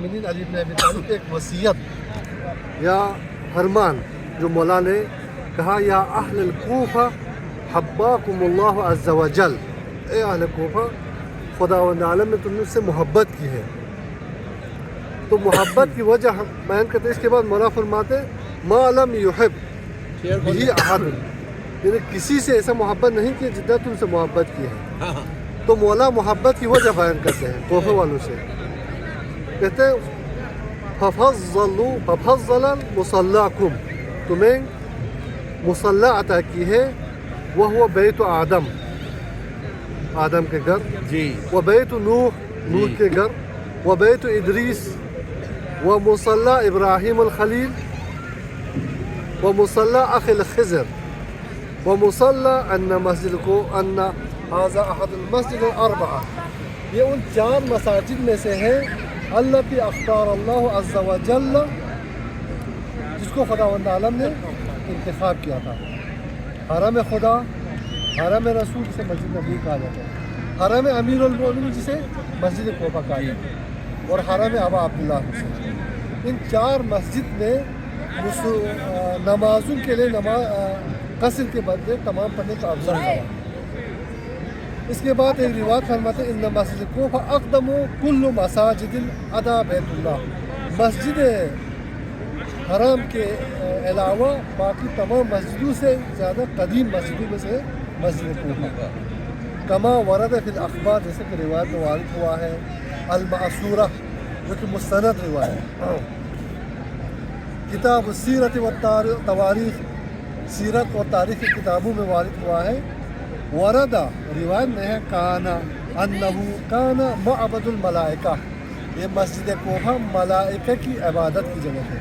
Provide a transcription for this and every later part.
علی بن ابی طالب ایک وصیت یا فرمان جو مولا نے کہا، یا اہل الکوفہ حباکم اللہ عز وجل، اے اہل کوفہ خداوند عالم نے تم سے محبت کی ہے. تو محبت کی وجہ ہم بیان کرتے ہیں. اس کے بعد مولا فرماتے ما لم یحب بھی احد، یعنی کسی سے ایسا محبت نہیں کی جتنا تم سے محبت کی ہے. تو مولا محبت کی وجہ بیان کرتے ہیں کوفہ والوں سے. کہتے ہیں ففضل مصلاکم، تمہیں مصلح عطا کی ہے، وہ بیت آدم، آدم کے گھر، وہ بیت نوح کے گھر، وہ بیت ادریس، وہ مصلح ابراہیم الخلیل، وہ مصلح اخ الخضر، وہ مصلح ان مسجد کو ان هذا احد المسجد الاربعہ. یہ ان 4 مساجد میں سے ہے التی اختار اللہ عز و جل، جس کو خداوند عالم نے انتخاب کیا تھا. حرم خدا، حرم رسول جسے مسجد نبی کہا جاتا ہے، حرم امیر المومنین جسے مسجد کوفہ کہا جاتا ہے، اور حرم ابا عبداللہ حسین. ان 4 مسجد میں نمازوں کے لیے قصر کے بدلے تمام پڑھنے کا افضل تھا. اس کے بعد ایک روایت فرماتے ہیں ان مسجد کوفہ اقدم کل مساجد ادا بیت اللہ، مسجد حرام کے علاوہ باقی تمام مسجدوں سے زیادہ قدیم مسجدوں میں سے مسجد کوفہ. کما ورد فی الاخبار، جیسے کہ روایت میں وارد ہوا ہے، المأثورہ جو کہ مستند روایت ہے. کتاب السیرت و تواریخ، سیرت اور تاریخ کی کتابوں میں وارد ہوا ہے. وردہ روایت میں ہے کانا انہو کانا معبد الملائکہ، یہ مسجد کوفہ ملائکہ کی عبادت کی جگہ ہے.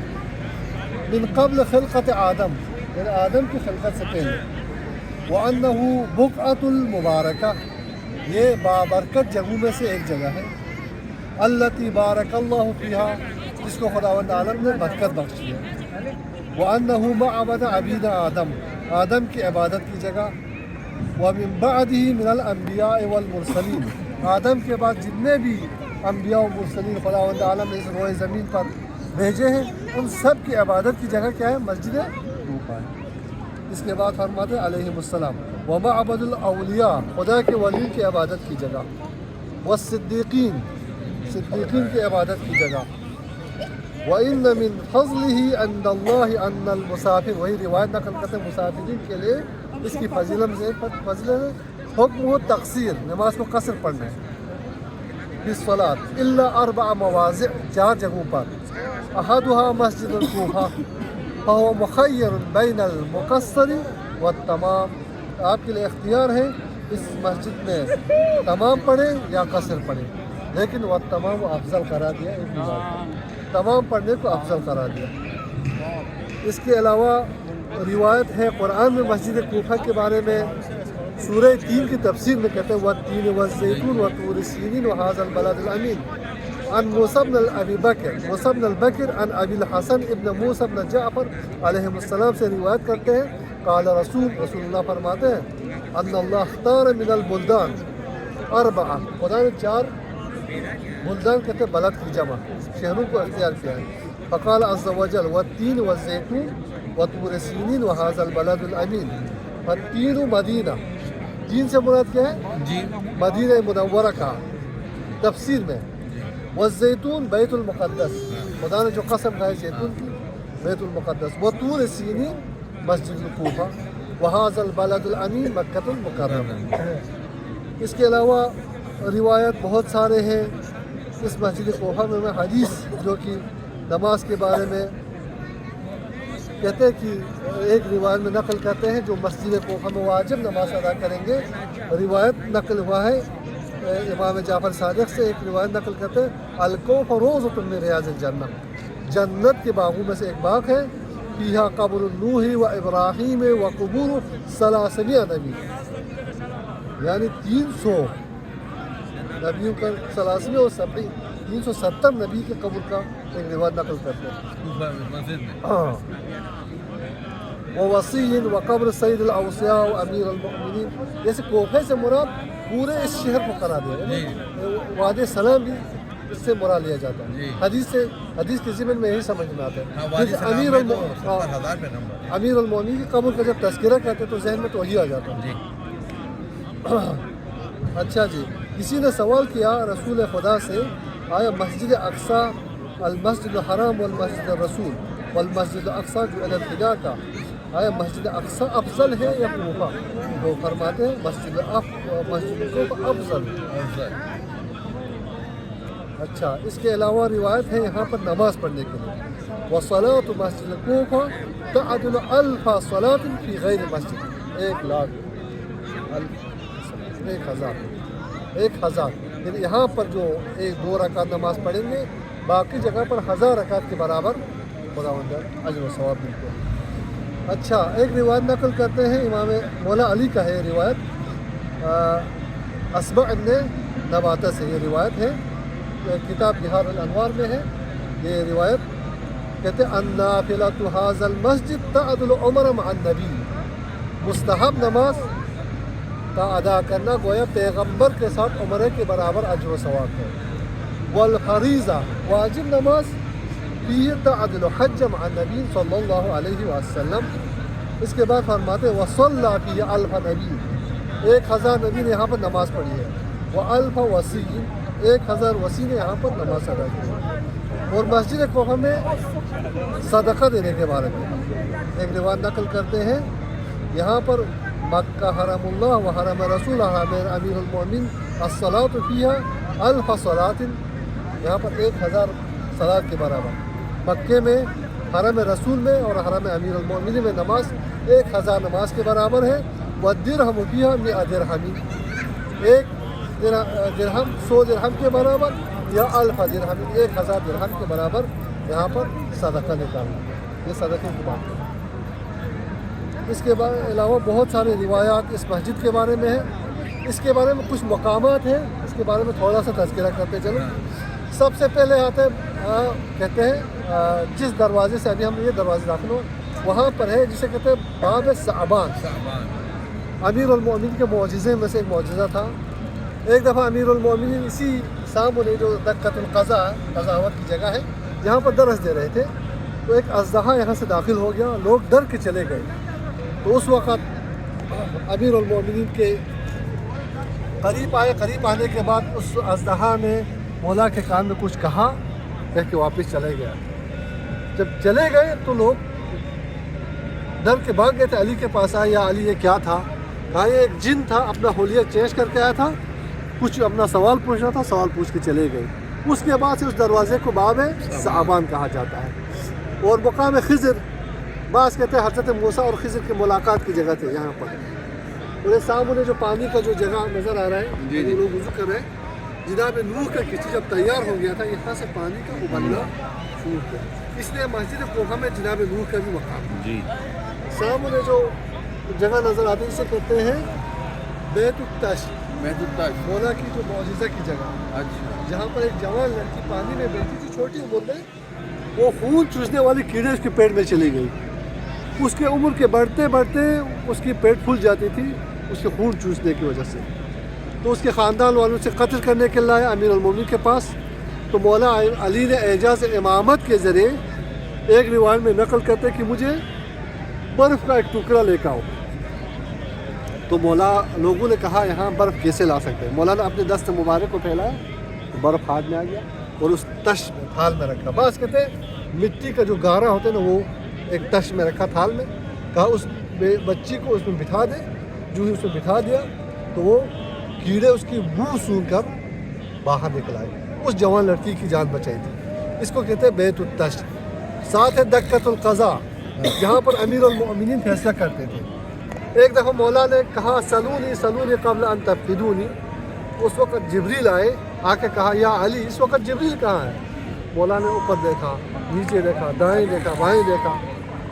من قبل خلقت آدم، یعنی آدم کی خلقت سے پہلے. وانہو بقعۃ المبارکہ، یہ بابرکت جگہوں میں سے ایک جگہ ہے. التی بارک اللہ فیہا، جس کو خداوند عالم نے برکت بخشی ہے. وانہو معبد عبید آدم، آدم کی عبادت کی جگہ. ومن بعده من الانبیاء والمرسلین، آدم کے بعد جتنے بھی انبیاء و مرسلین خداوند عالم نے اس روئے زمین پر بھیجے ہیں، ان سب کی عبادت کی جگہ کیا ہے؟ مسجد کوفہ ہے. اس کے بعد فرماتے ہیں علیہم السلام ومعبد الاولیاء، خدا کے ولی کی عبادت کی جگہ. والصدیقین، صدیقین کی عبادت کی جگہ. وَإِنَّ مِنْ فَضْلِهِ عِنْدَ اللَّهِ أَنَّ الْمُسَافِرِ، وہی روایت نقل کرتے ہیں مسافرین کے لیے اس کی فضیلت سے فضیلت ہے حکم و تقصیر، نماز کو قصر پڑھنا ہے. بالصلاۃ الا 4 مواضع، 4 جگہوں پر. احدها مسجد الکوفہ فهو مخیر بین المقصر والتمام، آپ کے لیے اختیار ہے اس مسجد میں تمام پڑھیں یا قصر پڑھیں، لیکن والتمام افضل قرار دیا، تمام پڑھنے کو افضل قرار دیا. اس کے علاوہ روایت ہے قرآن میں مسجد کوفہ کے بارے میں، سورہ 3 کی تفسیر میں کہتے ہیں والتین والزیتون وطور سینین وهذا البلد الامین. عن موسیٰ بن ابی بکر عن ابی الحسن ابن موسیٰ بن جعفر علیہ السلام سے روایت کرتے ہیں قال رسول اللہ فرماتے ہیں ان اللہ اختار من البلدان 4، خدا نے 4 بلدان کہتے ہیں بلد کی جمع، شہروں کو اختیار کیا ہے. فقال عز وجل والتین والزیتون وطور سینین وهذا البلد الامین. فالتین مدینہ، دین سے مراد کیا ہے؟ مدینہ منورہ کا تفسیر میں. والزیتون بیت المقدس، خدا نے جو قسم کھائی زیتون کی، بیت المقدس. وطور سینین مسجد الکوفہ، وهذا البلد الامین مکۃ المکرمہ. اس کے علاوہ روایت بہت سارے ہیں اس مسجد کوفہ میں. حدیث جو کہ نماز کے بارے میں کہتے ہیں کہ ایک روایت میں نقل کرتے ہیں جو مسجد کوفہ میں واجب نماز ادا کریں گے. روایت نقل ہوا ہے امام جعفر صادق سے، ایک روایت نقل کرتے ہیں الکوفہ روضۃ من ریاض الجنہ، جنت کے باغوں میں سے ایک باغ ہے. فیہا قبر نوح و ابراہیم و قبور 300 نبی، یعنی 300 نبیوں کا 300 اور 370 نبی کے قبر کا ایک روایت نقل کرتے ہیں. ووصی و قبر سید الاوصیاء و امیر المؤمنین، جیسے کوفہ سے مراد پورے اس شہر کو قرار دیا. وادی سلام بھی اس سے مراد لیا جاتا ہے. حدیث کے ضمن میں یہی سمجھ میں آتا ہے. امیر المومنین کی قبر کا جب تذکرہ کرتے تو ذہن میں تو وہی آ جاتا ہے. اچھا جی، کسی نے سوال کیا رسول خدا سے، آیا مسجد اقصی، المسجد الحرام والمسجد الرسول والمسجد الاقصی جو علی الخدا کا، آیا مسجد اقصی افضل ہے یا کوفہ؟ تو فرماتے ہیں مسجد کوفہ افضل ہے. اچھا، اس کے علاوہ روایت ہے یہاں پر نماز پڑھنے کے لیے، وصلاۃ مسجد کوفہ تعدل الف صلاۃ فی غیر مسجد. 1,00,000 یعنی یہاں پر جو 1-2 رکعت نماز پڑھیں گے، باقی جگہ پر 1000 رکعت کے برابر خداوند اجر و ثواب ملتے ہیں. اچھا، ایک روایت نقل کرتے ہیں امام مولا علی کا ہے روایت، اسبع ابن نباتہ سے یہ روایت ہے، کتاب بہار الانوار میں ہے یہ روایت. کہتے ہیں النافلۃ ھذا المسجد تعدل عمر مع النبی، مستحب نماز کا ادا کرنا گویا پیغمبر کے ساتھ عمرے کے برابر اجر و ثواب ہے. والفریضہ، واجب نماز فیہ تعدل حج مع النبی صلی اللہ علیہ وسلم. اس کے بعد فرماتے ہیں وصلی فیہ الف نبی، 1,000 نبی نے یہاں پر نماز پڑھی ہے. والف وصی، 1,000 وصی نے یہاں پر نماز ادا کی ہے. اور مسجد کوفہ میں صدقہ دینے کے بارے میں ایک روایت نقل کرتے ہیں، یہاں پر مکہ حرم اللہ و حرم رسول حرم امیر المومنین الصلاۃ فیہا الف صلاۃ، یہاں پر 1,000 صلاۃ کے برابر. مکے میں حرم رسول میں اور حرم امیر المومنین میں نماز 1,000 نماز کے برابر ہے. والدرہم فیہا 100 درہم، 1 درہم 100 درہم کے برابر، یا الف درہم 1,000 درہم کے برابر یہاں پر صدقہ نکالنا. یہ صدقے کی بات ہے. اس کے علاوہ بہت سارے روایات اس مسجد کے بارے میں ہیں. اس کے بارے میں کچھ مقامات ہیں، اس کے بارے میں تھوڑا سا تذکرہ کرتے چلو. سب سے پہلے آتے کہتے ہیں جس دروازے سے ابھی ہم یہ دروازے داخل ہو وہاں پر ہے جسے کہتے ہیں باب ثعبان. امیر المومنین کے معجزے میں سے ایک معجزہ تھا. ایک دفعہ امیر المومنین اسی سامنے جو دقۃ القضاء قضاوت کی جگہ ہے جہاں پر درس دے رہے تھے، تو ایک اژدہا یہاں سے داخل ہو گیا، لوگ ڈر کے چلے گئے. تو اس وقت امیر المومنین کے قریب آنے کے بعد اس اژدہا نے مولا کے کان میں کچھ کہا، کہہ کے واپس چلے گیا. جب چلے گئے تو لوگ ڈر کے بھاگ گئے تھے. علی کے پاس آئے، یا علی یہ کیا تھا؟ کہا یہ ایک جن تھا، اپنا حلیہ چینج کر کے آیا تھا، کچھ اپنا سوال پوچھنا تھا، سوال پوچھ کے چلے گئے. اس کے بعد سے اس دروازے کو باب ثعبان کہا جاتا ہے. اور مقام خضر، بعض کہتے ہیں حضرت موسیٰ اور خضر کی ملاقات کی جگہ تھے یہاں پر. میرے سامنے جو پانی کا جو جگہ نظر آ رہا ہے لوگ وضو کر رہے ہیں، جناب نوح کا کشتی جب تیار ہو گیا تھا یہاں سے پانی کا ابلنا شروع کیا، اس لیے مسجد کوفہ میں جناب نوح کا بھی مقام ہے. سامنے جو جگہ نظر آتی ہے اسے کہتے ہیں بیت التش، مولا کی جو معجزہ کی جگہ. جہاں پر ایک جوان لڑکی پانی میں بیٹھی تھی چھوٹی عمر میں، وہ خون چوسنے والی کیڑے اس کے پیٹ میں چلی گئی. اس کے عمر کے بڑھتے بڑھتے اس کی پیٹ پھول جاتی تھی اس کے خون چوسنے کی وجہ سے. تو اس کے خاندان والوں سے قتل کرنے کے لیے آیا امیر المومنین کے پاس. تو مولا علی نے اعجاز امامت کے ذریعے ایک روایت میں نقل کرتے کہ مجھے برف کا ایک ٹکڑا لے کے آؤ. تو مولا لوگوں نے کہا یہاں برف کیسے لا سکتے ہیں؟ مولا نے اپنے دست مبارک کو پھیلایا تو برف ہاتھ میں آ گیا اور اس تش تھال میں رکھا. بس کہتے ہیں مٹی کا جو گارا ہوتا ہے نا وہ ایک تش میں رکھا تھال میں. کہا اس بچی کو اس میں بٹھا دے. جو ہی اس میں بٹھا دیا تو وہ کیڑے اس کی منہ سون کر باہر نکل آئے. اس جوان لڑکی کی جان بچائی تھی. اس کو کہتے ہیں بیت التش. ساتھ ہے دقۃ القضاء، جہاں پر امیر المومنین فیصلہ کرتے تھے. ایک دفعہ مولا نے کہا سلونی قبل ان تفقدونی. اس وقت جبریل آئے، آ کے کہا یا علی اس وقت جبریل کہاں ہے؟ مولا نے اوپر دیکھا، نیچے دیکھا، دائیں دیکھا، بائیں دیکھا،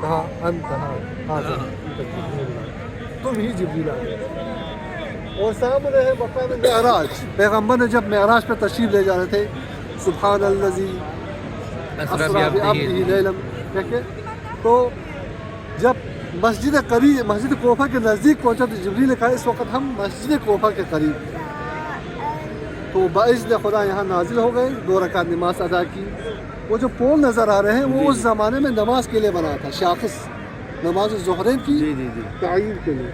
کہا انت حاضر، تم ہی جبریل آئے. اور سامنے ہے مقام معراج. پیغمبر نے جب معراج پہ تشریف لے جا رہے تھے سبحان الذی اسری بعبدہ لیلا کہہ کے، تو جب مسجد کوفہ کے نزدیک پہنچا تو جبریل نے کہا اس وقت ہم مسجد کوفہ کے قریب. تو تو باذن خدا یہاں نازل ہو گئے، 2 رکعت نماز ادا کی. وہ جو پول نظر آ رہے ہیں وہ اس زمانے میں نماز کے لیے بنا تھا، شاخص نماز ظہرین کی تعین کے لیے.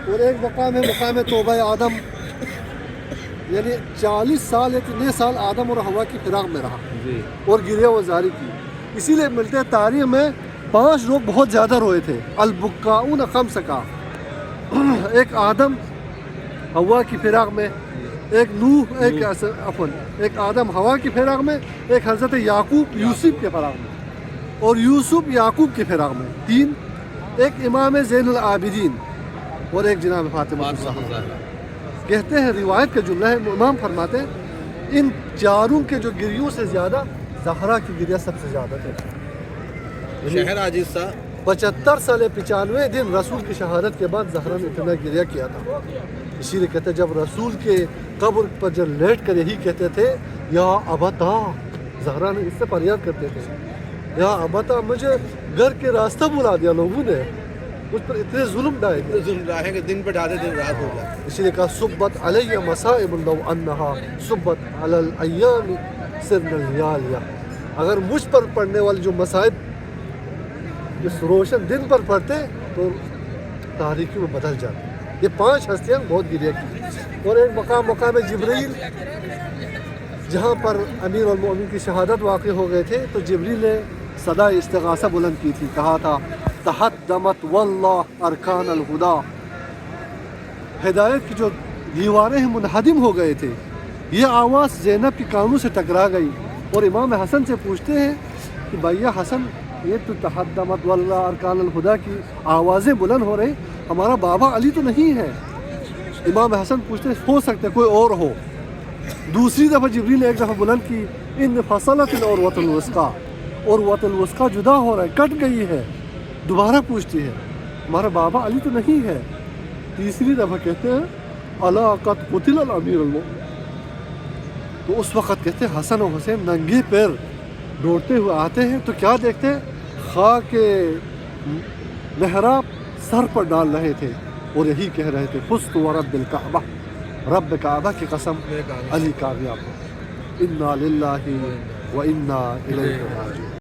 اور ایک مقام ہے مقام توبہ آدم، یعنی 40 سال 3 سال آدم اور حوا کی فراق میں رہا اور گریہ وزاری کی. اسی لیے ملتے ہیں تاریخ میں 5 لوگ بہت زیادہ روئے تھے. البکاؤن خمسہ، ایک آدم حوا کی فراق میں، ایک نوح، ایک آدم حوا کی فراق میں، ایک حضرت یعقوب یوسف کے فراق میں، اور یوسف یعقوب کے فراق میں 3. ایک امام زین العابدین اور ایک جناب فاطمہ الزہرا. کہتے ہیں روایت کا جملہ ہے، امام فرماتے ہیں ان چاروں کے جو گریوں سے زیادہ زہرا کی گریہ سب سے زیادہ تھے. شہر عاجز تھا. 75 سال 95 دن رسول کی شہادت کے بعد زہرا نے اتنا گریہ کیا تھا. اسی لیے کہتے ہیں جب رسول کے قبر پر جب لیٹ کر یہی کہتے تھے یا ابتا، زہرا نے اس سے فریاد کرتے تھے یا ابتا مجھے گھر کے راستہ بلا دیا، لوگوں نے مجھ پر اتنے ظلم ڈائے کہ دن پہ ڈالے دن رات ہو گیا. اسی لیے کہا صبت علی مصائب لو انہا صبت علی الایام سرن الیالیہ. اگر مجھ پر پڑنے والے جو مصائب اس روشن دن پر پڑتے تو تاریکی میں بدل جاتے. یہ 5 ہستیاں بہت گریہ کی. اور ایک مقام جبریل، جہاں پر امیر المؤمنین کی شہادت واقع ہو گئے تھے، تو جبریل نے صدا استغاثہ بلند کی تھی، کہا تھا تحدمت واللہ ارکان الہدا، ہدایت کی جو دیواریں ہیں منہدم ہو گئے تھے. یہ آواز زینب کی کانوں سے ٹکرا گئی اور امام حسن سے پوچھتے ہیں کہ بھیا حسن، یہ تو تحدمت واللہ ارکان الہدا کی آوازیں بلند ہو رہی، ہمارا بابا علی تو نہیں ہے. امام حسن پوچھتے ہو سکتے کوئی اور ہو. دوسری دفعہ جبریل نے ایک دفعہ بلند کی ان فصلت العروۃ الوثقیٰ، عروۃ الوثقیٰ جدا ہو رہا ہے، کٹ گئی ہے. دوبارہ پوچھتی ہے ہمارا بابا علی تو نہیں ہے. تیسری دفعہ کہتے ہیں الا قد قتل الامیر المؤمنین. تو اس وقت کہتے ہیں حسن و حسین ننگے پیر دوڑتے ہوئے آتے ہیں تو کیا دیکھتے ہیں؟ خاک محراب سر پر ڈال رہے تھے اور یہی کہہ رہے تھے فزت ورب الکعبہ، رب کعبہ کی قسم علی کامیاب ہو. انا للہ و انا الیہ راجعون.